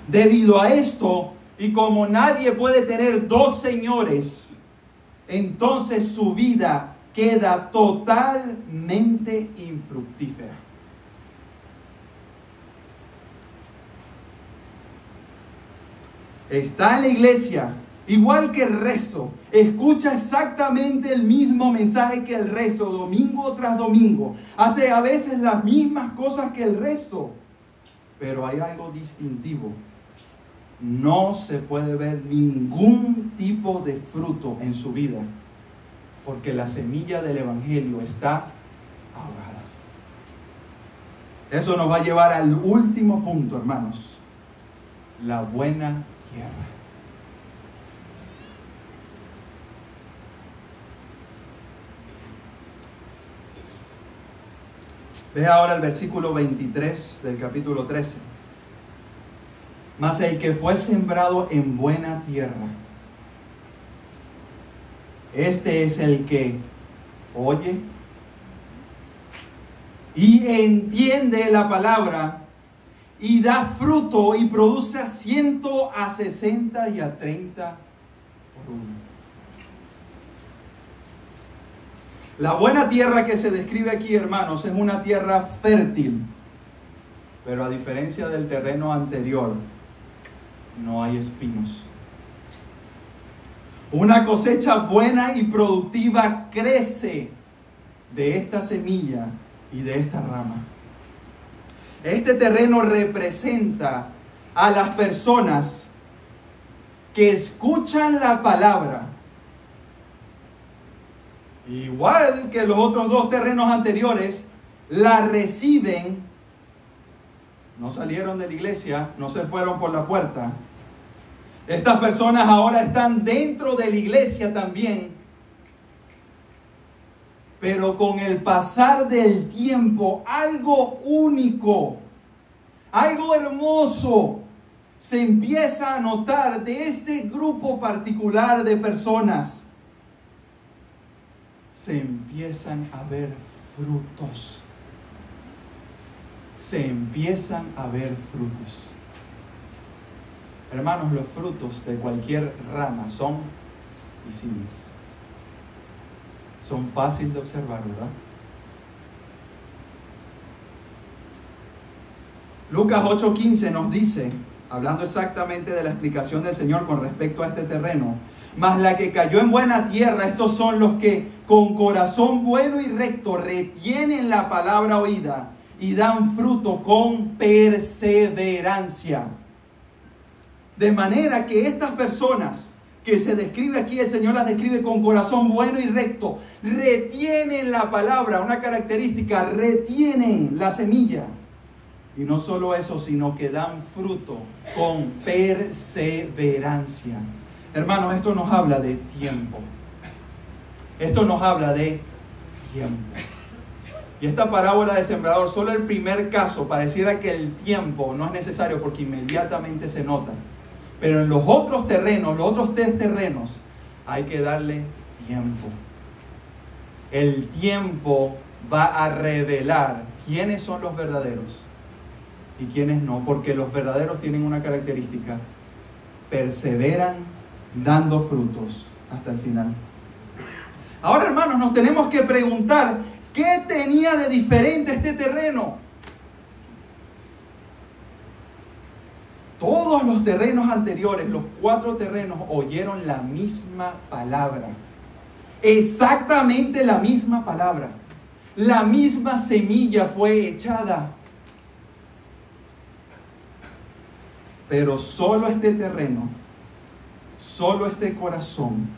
Debido a esto, y como nadie puede tener dos señores, entonces su vida queda totalmente infructífera. Está en la iglesia, igual que el resto, escucha exactamente el mismo mensaje que el resto, domingo tras domingo, hace a veces las mismas cosas que el resto, pero hay algo distintivo. No se puede ver ningún tipo de fruto en su vida, porque la semilla del evangelio está ahogada. Eso nos va a llevar al último punto, hermanos: la buena tierra. Ve ahora el versículo 23 del capítulo 13. Mas el que fue sembrado en buena tierra, este es el que oye y entiende la palabra y da fruto y produce a 100, a 60 y a 30 por uno. La buena tierra que se describe aquí, hermanos, es una tierra fértil, pero a diferencia del terreno anterior, no hay espinos. Una cosecha buena y productiva crece de esta semilla y de esta rama. Este terreno representa a las personas que escuchan la palabra, igual que los otros dos terrenos anteriores, la reciben. No salieron de la iglesia, no se fueron por la puerta. Estas personas ahora están dentro de la iglesia también. Pero con el pasar del tiempo, algo único, algo hermoso, se empieza a notar de este grupo particular de personas. Se empiezan a ver frutos. Se empiezan a ver frutos. Hermanos, los frutos de cualquier rama son visibles. Son fáciles de observar, ¿verdad? Lucas 8:15 nos dice, hablando exactamente de la explicación del Señor con respecto a este terreno: mas la que cayó en buena tierra, estos son los que con corazón bueno y recto retienen la palabra oída y dan fruto con perseverancia. De manera que estas personas que se describe aquí, el Señor las describe con corazón bueno y recto, retienen la palabra, una característica, retienen la semilla. Y no solo eso, sino que dan fruto con perseverancia. Hermanos, esto nos habla de tiempo. Esto nos habla de tiempo. Y esta parábola del sembrador, solo el primer caso, pareciera que el tiempo no es necesario porque inmediatamente se nota. Pero en los otros terrenos, los otros 3 terrenos, hay que darle tiempo. El tiempo va a revelar quiénes son los verdaderos y quiénes no. Porque los verdaderos tienen una característica: perseveran dando frutos hasta el final. Ahora, hermanos, nos tenemos que preguntar, ¿qué tenía de diferente este terreno? Todos los terrenos anteriores, los 4 terrenos, oyeron la misma palabra. Exactamente la misma palabra. La misma semilla fue echada. Pero solo este terreno, solo este corazón,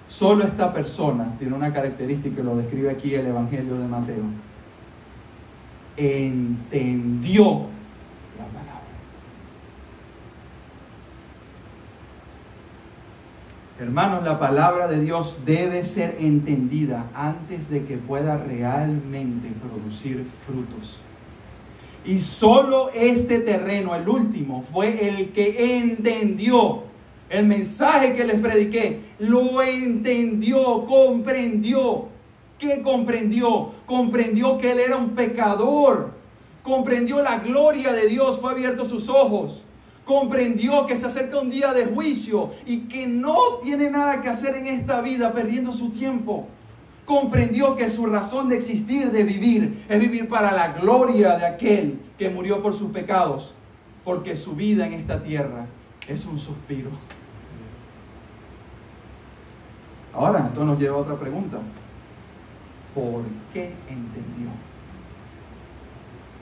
solo esta persona tiene una característica que lo describe aquí el Evangelio de Mateo. Entendió la palabra. Hermanos, la palabra de Dios debe ser entendida antes de que pueda realmente producir frutos. Y solo este terreno, el último, fue el que entendió el mensaje que les prediqué. Lo entendió, comprendió. ¿Qué comprendió? Comprendió que él era un pecador. Comprendió la gloria de Dios, fue abierto sus ojos. Comprendió que se acerca un día de juicio y que no tiene nada que hacer en esta vida perdiendo su tiempo. Comprendió que su razón de existir, de vivir, es vivir para la gloria de aquel que murió por sus pecados, porque su vida en esta tierra es un suspiro. Ahora, esto nos lleva a otra pregunta. ¿Por qué entendió?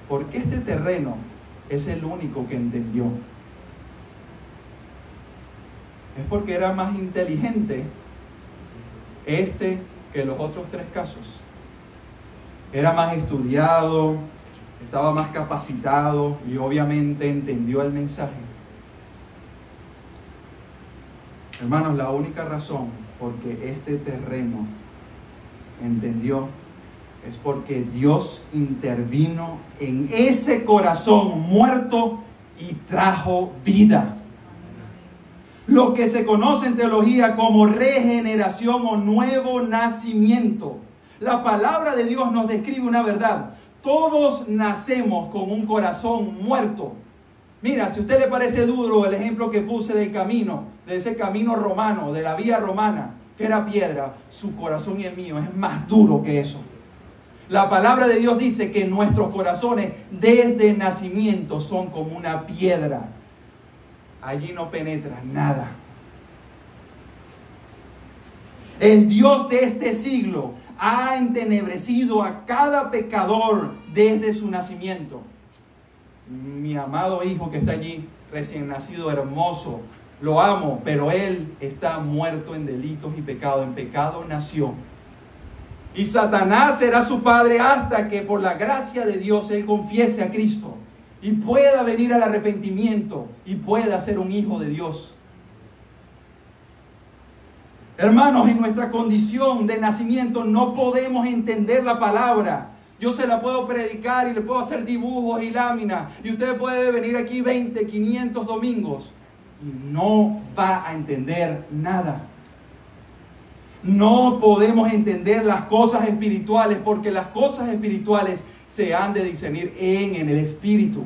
¿Por qué este terreno es el único que entendió? Es porque era más inteligente que los otros 3 casos. Era más estudiado, estaba más capacitado y obviamente entendió el mensaje. Hermanos, la única razón por que este terreno entendió es porque Dios intervino en ese corazón muerto y trajo vida. Lo que se conoce en teología como regeneración o nuevo nacimiento. La palabra de Dios nos describe una verdad. Todos nacemos con un corazón muerto. Mira, si a usted le parece duro el ejemplo que puse del camino, de ese camino romano, de la vía romana, que era piedra, su corazón y el mío es más duro que eso. La palabra de Dios dice que nuestros corazones desde nacimiento son como una piedra. Allí no penetra nada. El Dios de este siglo ha entenebrecido a cada pecador desde su nacimiento. Mi amado hijo que está allí, recién nacido, hermoso, lo amo, pero él está muerto en delitos y pecados. En pecado nació. Y Satanás será su padre hasta que por la gracia de Dios él confiese a Cristo y pueda venir al arrepentimiento y pueda ser un hijo de Dios. Hermanos, en nuestra condición de nacimiento no podemos entender la palabra. Yo se la puedo predicar y le puedo hacer dibujos y láminas. Y usted puede venir aquí 20, 500 domingos y no va a entender nada. No podemos entender las cosas espirituales porque las cosas espirituales se han de discernir en el espíritu.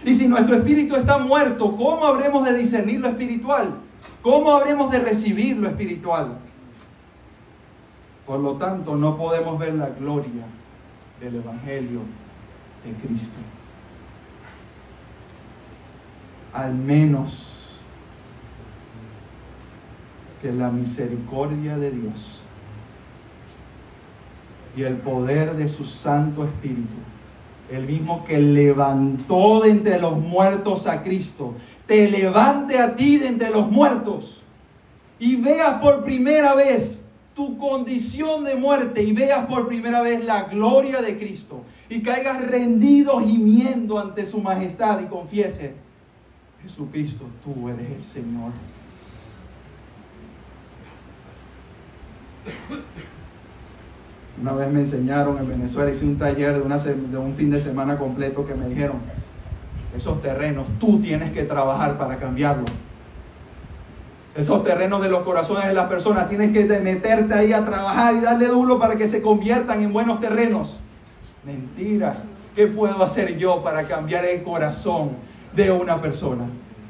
Y si nuestro espíritu está muerto, ¿cómo habremos de discernir lo espiritual? ¿Cómo habremos de recibir lo espiritual? Por lo tanto, no podemos ver la gloria del Evangelio de Cristo. Al menos que la misericordia de Dios y el poder de su Santo Espíritu, el mismo que levantó de entre los muertos a Cristo, te levante a ti de entre los muertos y veas por primera vez tu condición de muerte y veas por primera vez la gloria de Cristo y caigas rendido gimiendo ante su majestad y confiese: Jesucristo, tú eres el Señor. Una vez me enseñaron en Venezuela, hice un taller de un fin de semana completo que me dijeron: esos terrenos tú tienes que trabajar para cambiarlos. Esos terrenos de los corazones de las personas tienes que meterte ahí a trabajar y darle duro para que se conviertan en buenos terrenos. Mentira. ¿Qué puedo hacer yo para cambiar el corazón de una persona?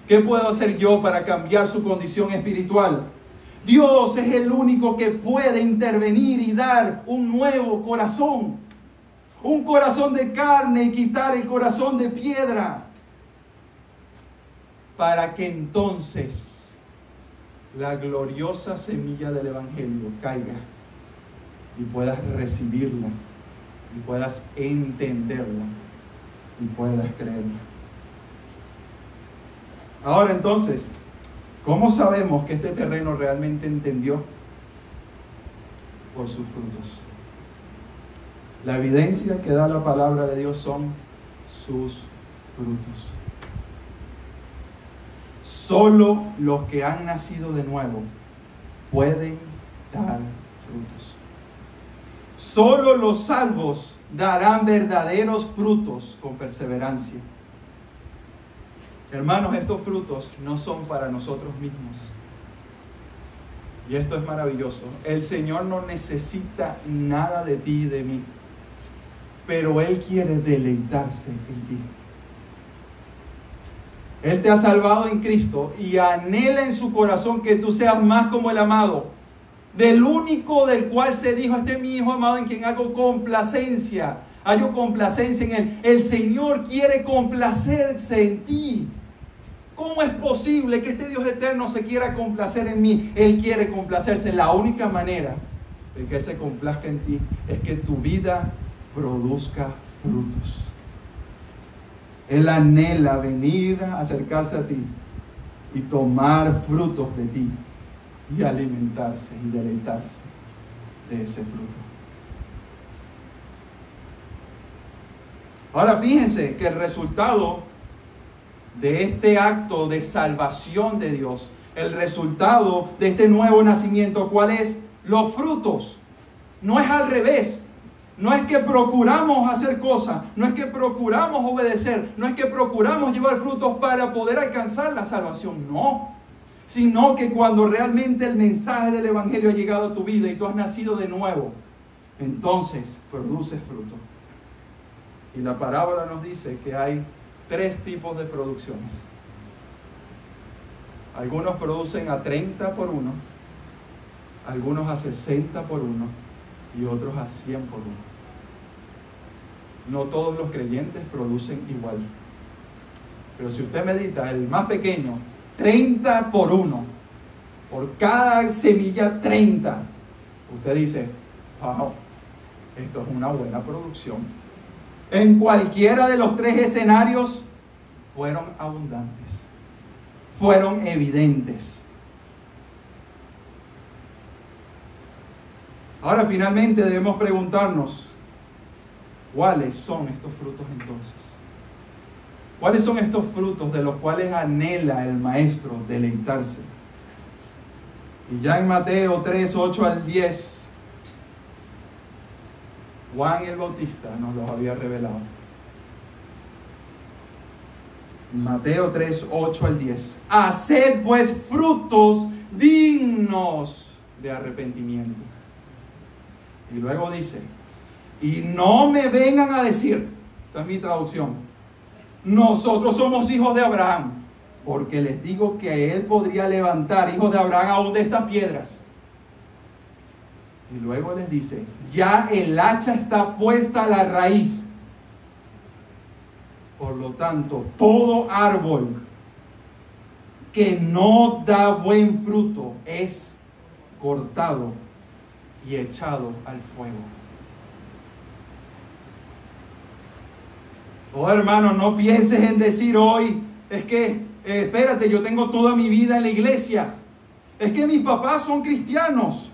¿Qué puedo hacer yo para cambiar su condición espiritual? Dios es el único que puede intervenir y dar un nuevo corazón. Un corazón de carne y quitar el corazón de piedra. Para que entonces la gloriosa semilla del Evangelio caiga y puedas recibirla, y puedas entenderla, y puedas creerla. Ahora entonces, ¿cómo sabemos que este terreno realmente entendió? Por sus frutos. La evidencia que da la palabra de Dios son sus frutos. Solo los que han nacido de nuevo pueden dar frutos. Solo los salvos darán verdaderos frutos con perseverancia. Hermanos, estos frutos no son para nosotros mismos. Y esto es maravilloso. El Señor no necesita nada de ti y de mí, pero Él quiere deleitarse en ti. Él te ha salvado en Cristo y anhela en su corazón que tú seas más como el amado, del único del cual se dijo: este es mi Hijo amado en quien hago complacencia. Hallo complacencia en Él. El Señor quiere complacerse en ti. ¿Cómo es posible que este Dios eterno se quiera complacer en mí? Él quiere complacerse. La única manera de que Él se complazca en ti es que tu vida produzca frutos. Él anhela venir a acercarse a ti y tomar frutos de ti y alimentarse y deleitarse de ese fruto. Ahora fíjense que el resultado de este acto de salvación de Dios, el resultado de este nuevo nacimiento, ¿cuál es? Los frutos. No es al revés. No es que procuramos hacer cosas, no es que procuramos obedecer, no es que procuramos llevar frutos para poder alcanzar la salvación, no. Sino que cuando realmente el mensaje del Evangelio ha llegado a tu vida y tú has nacido de nuevo, entonces produces fruto. Y la parábola nos dice que hay 3 tipos de producciones. Algunos producen a 30 por 1, algunos a 60 por 1 y otros a 100 por 1. No todos los creyentes producen igual. Pero si usted medita, el más pequeño, 30 por 1, por cada semilla 30, usted dice: wow, esto es una buena producción. En cualquiera de los 3 escenarios fueron abundantes, fueron evidentes. Ahora finalmente debemos preguntarnos: ¿cuáles son estos frutos entonces? ¿Cuáles son estos frutos de los cuales anhela el Maestro deleitarse? Y ya en Mateo 3, 8 al 10, Juan el Bautista nos los había revelado. Mateo 3, 8 al 10. Haced pues frutos dignos de arrepentimiento. Y luego dice: y no me vengan a decir, esta es mi traducción, nosotros somos hijos de Abraham, porque les digo que Él podría levantar hijos de Abraham aún de estas piedras. Y luego les dice: ya el hacha está puesta a la raíz. Por lo tanto, todo árbol que no da buen fruto es cortado y echado al fuego. Oh hermano, no pienses en decir hoy: es que, espérate, yo tengo toda mi vida en la iglesia. Es que mis papás son cristianos.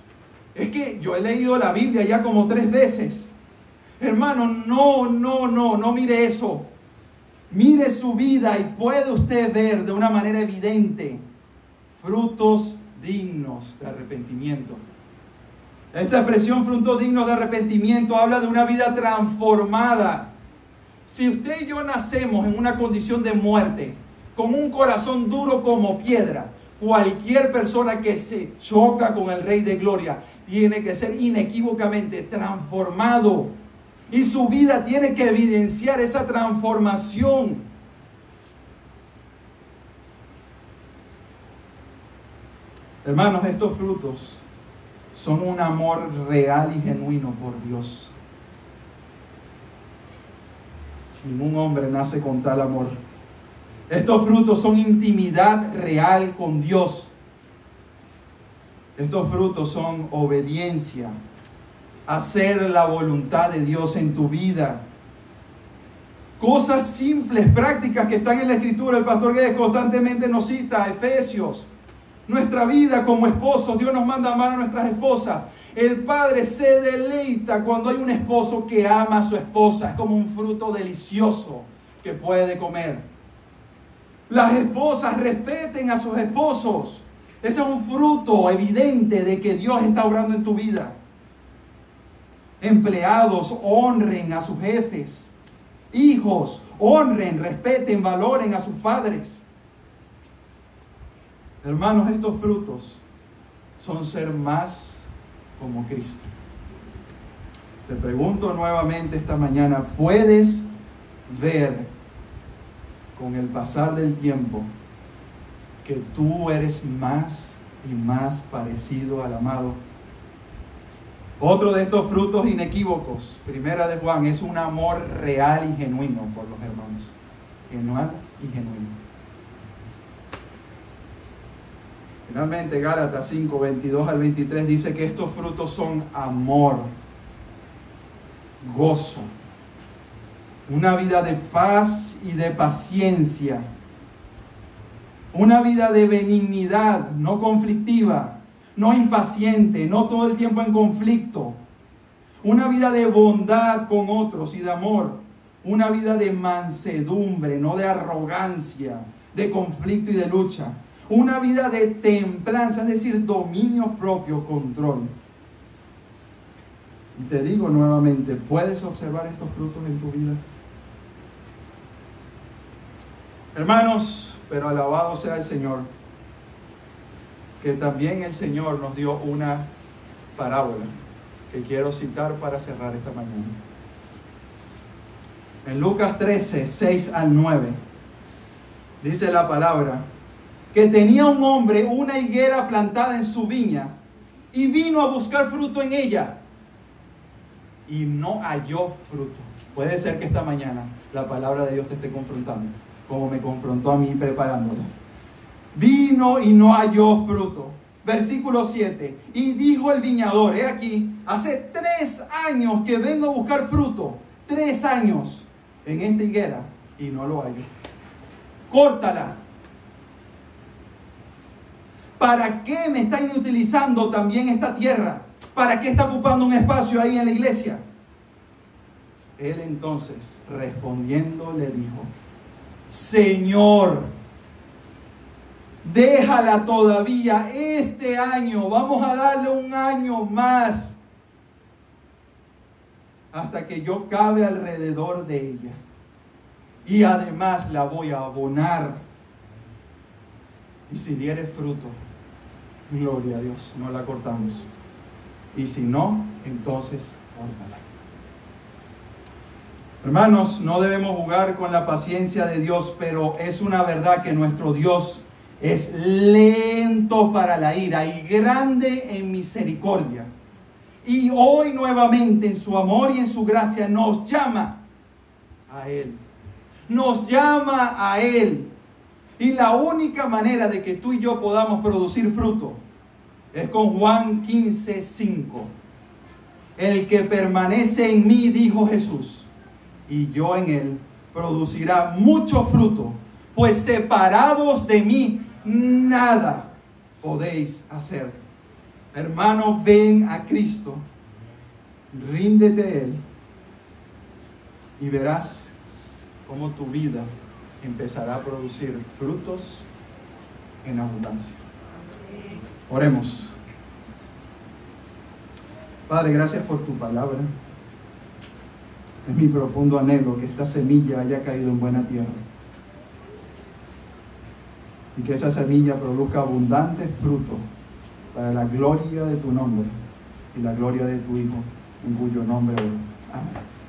Es que yo he leído la Biblia ya como 3 veces. Hermano, no mire eso. Mire su vida y puede usted ver de una manera evidente frutos dignos de arrepentimiento. Esta expresión, frutos dignos de arrepentimiento, habla de una vida transformada. Si usted y yo nacemos en una condición de muerte, con un corazón duro como piedra, cualquier persona que se choca con el Rey de Gloria tiene que ser inequívocamente transformado. Y su vida tiene que evidenciar esa transformación. Hermanos, estos frutos son un amor real y genuino por Dios. Ningún hombre nace con tal amor. Estos frutos son intimidad real con Dios. Estos frutos son obediencia, hacer la voluntad de Dios en tu vida. Cosas simples, prácticas que están en la Escritura. El pastor Guedes constantemente nos cita Efesios. Nuestra vida como esposos, Dios nos manda amar a nuestras esposas. El padre se deleita cuando hay un esposo que ama a su esposa. Es como un fruto delicioso que puede comer. Las esposas respeten a sus esposos. Ese es un fruto evidente de que Dios está obrando en tu vida. Empleados, honren a sus jefes. Hijos, honren, respeten, valoren a sus padres. Hermanos, estos frutos son ser más como Cristo. Te pregunto nuevamente esta mañana, ¿puedes ver con el pasar del tiempo que tú eres más y más parecido al amado? Otro de estos frutos inequívocos, primera de Juan, es un amor real y genuino por los hermanos. Genuino y genuino. Finalmente, Gálatas 5, 22 al 23 dice que estos frutos son amor, gozo, una vida de paz y de paciencia, una vida de benignidad, no conflictiva, no impaciente, no todo el tiempo en conflicto, una vida de bondad con otros y de amor, una vida de mansedumbre, no de arrogancia, de conflicto y de lucha, una vida de templanza, es decir, dominio propio, control. Y te digo nuevamente, ¿puedes observar estos frutos en tu vida? Hermanos, pero alabado sea el Señor, que también el Señor nos dio una parábola que quiero citar para cerrar esta mañana. En Lucas 13, 6 al 9, dice la palabra, que tenía un hombre una higuera plantada en su viña y vino a buscar fruto en ella y no halló fruto. Puede ser que esta mañana la palabra de Dios te esté confrontando, como me confrontó a mí preparándolo. Vino y no halló fruto. Versículo 7. Y dijo el viñador, he aquí, hace 3 años que vengo a buscar fruto. 3 años en esta higuera y no lo hallo. Córtala. ¿Para qué me está inutilizando también esta tierra? ¿Para qué está ocupando un espacio ahí en la iglesia? Él entonces, respondiendo, le dijo, Señor, déjala todavía este año, vamos a darle un año más, hasta que yo cabe alrededor de ella. Y además la voy a abonar. Y si diere fruto, gloria a Dios, no la cortamos. Y si no, entonces córtala. Hermanos, no debemos jugar con la paciencia de Dios, pero es una verdad que nuestro Dios es lento para la ira y grande en misericordia. Y hoy nuevamente en su amor y en su gracia nos llama a Él. Nos llama a Él. Y la única manera de que tú y yo podamos producir fruto es con Juan 15, 5. El que permanece en mí, dijo Jesús, y yo en él, producirá mucho fruto, pues separados de mí nada podéis hacer. Hermano, ven a Cristo, ríndete a Él y verás cómo tu vida empezará a producir frutos en abundancia. Oremos. Padre, gracias por tu palabra. Es mi profundo anhelo que esta semilla haya caído en buena tierra y que esa semilla produzca abundante fruto para la gloria de tu nombre y la gloria de tu Hijo, en cuyo nombre oro. Amén.